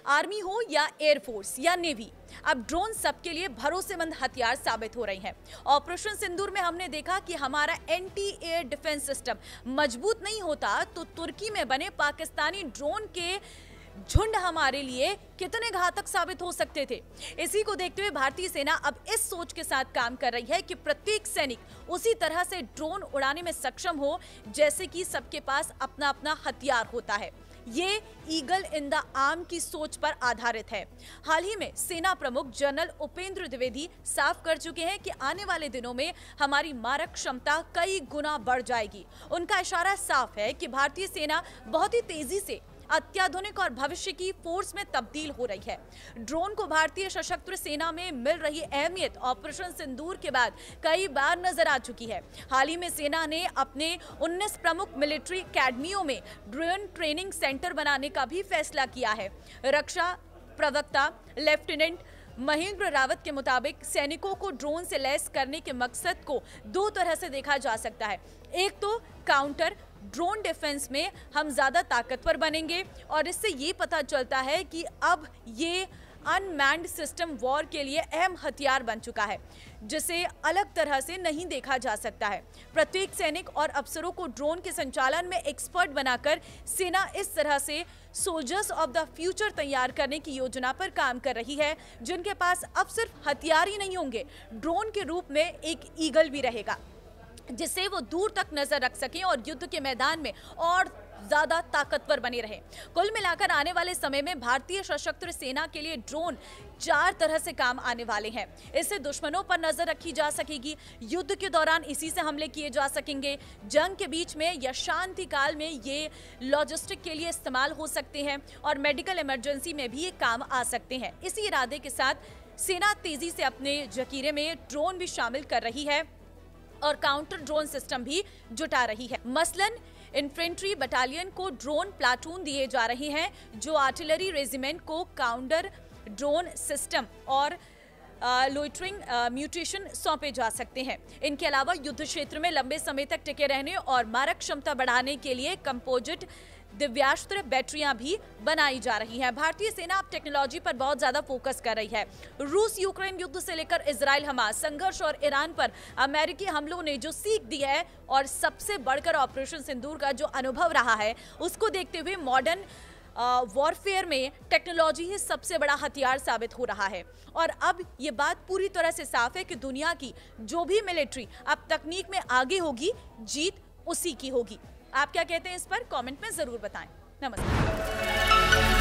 Army हो या air force या नेवी, अब ड्रोन सबके लिए भरोसेमंद हथियार साबित हो रही हैं। ऑपरेशन सिंदूर में हमने देखा कि हमारा एंटी एयर डिफेंस सिस्टम मजबूत नहीं होता तो तुर्की में बने पाकिस्तानी ड्रोन के झुंड हमारे लिए कितने घातक साबित हो सकते थे। इसी को देखते हुए भारतीय सेना अब इस सोच के साथ काम कर रही है कि प्रत्येक सैनिक उसी तरह से ड्रोन उड़ाने में सक्षम हो जैसे कि सबके पास अपना अपना हथियार होता है। ये ईगल इन द आर्म की सोच पर आधारित है। हाल ही में सेना प्रमुख जनरल उपेंद्र द्विवेदी साफ कर चुके हैं कि आने वाले दिनों में हमारी मारक क्षमता कई गुना बढ़ जाएगी। उनका इशारा साफ है कि भारतीय सेना बहुत ही तेजी से अत्याधुनिक और भविष्य की फोर्स में तब्दील हो रही है। ड्रोन को भारतीय सशस्त्र सेना में मिल रही अहमियत ऑपरेशन सिंदूर के बाद कई बार नजर आ चुकी है। हाल ही में सेना ने अपने 19 प्रमुख मिलिट्री अकेडमियों में ड्रोन ट्रेनिंग सेंटर बनाने का भी फैसला किया है। रक्षा प्रवक्ता लेफ्टिनेंट महेंद्र रावत के मुताबिक सैनिकों को ड्रोन से लैस करने के मकसद को दो तरह से देखा जा सकता है। एक तो काउंटर ड्रोन डिफेंस में हम ज्यादा ताकतवर बनेंगे और इससे ये पता चलता है कि अब ये अनमैन्ड सिस्टम वॉर के लिए अहम हथियार बन चुका है जिसे अलग तरह से नहीं देखा जा सकता है। प्रत्येक सैनिक और अफसरों को ड्रोन के संचालन में एक्सपर्ट बनाकर सेना इस तरह से सोल्जर्स ऑफ द फ्यूचर तैयार करने की योजना पर काम कर रही है जिनके पास अब सिर्फ हथियार ही नहीं होंगे, ड्रोन के रूप में एक ईगल भी रहेगा जिससे वो दूर तक नजर रख सकें और युद्ध के मैदान में और ज्यादा ताकतवर बने रहें। कुल मिलाकर आने वाले समय में भारतीय सशस्त्र सेना के लिए ड्रोन 4 तरह से काम आने वाले हैं। इससे दुश्मनों पर नजर रखी जा सकेगी, युद्ध के दौरान इसी से हमले किए जा सकेंगे, जंग के बीच में या शांति काल में ये लॉजिस्टिक के लिए इस्तेमाल हो सकते हैं और मेडिकल इमरजेंसी में भी ये काम आ सकते हैं। इसी इरादे के साथ सेना तेजी से अपने जखीरे में ड्रोन भी शामिल कर रही है और काउंटर ड्रोन सिस्टम भी जुटा रही है। मसलन इन्फेंट्री बटालियन को ड्रोन प्लाटून दिए जा रहे हैं जो आर्टिलरी रेजिमेंट को काउंटर ड्रोन सिस्टम और लोइटरिंग म्यूटेशन सौंपे जा सकते हैं। इनके अलावा युद्ध क्षेत्र में लंबे समय तक टिके रहने और मारक क्षमता बढ़ाने के लिए कंपोजिट दिव्यास्त्र बैटरियां भी बनाई जा रही हैं। भारतीय सेना अब टेक्नोलॉजी पर बहुत ज्यादा फोकस कर रही है। रूस यूक्रेन युद्ध से लेकर इजराइल हमास संघर्ष और ईरान पर अमेरिकी हमलों ने जो सीख दी है और सबसे बढ़कर ऑपरेशन सिंदूर का जो अनुभव रहा है उसको देखते हुए मॉडर्न वॉरफेयर में टेक्नोलॉजी ही सबसे बड़ा हथियार साबित हो रहा है। और अब ये बात पूरी तरह से साफ है कि दुनिया की जो भी मिलिट्री अब तकनीक में आगे होगी, जीत उसी की होगी। आप क्या कहते हैं इस पर कमेंट में जरूर बताएं। नमस्कार।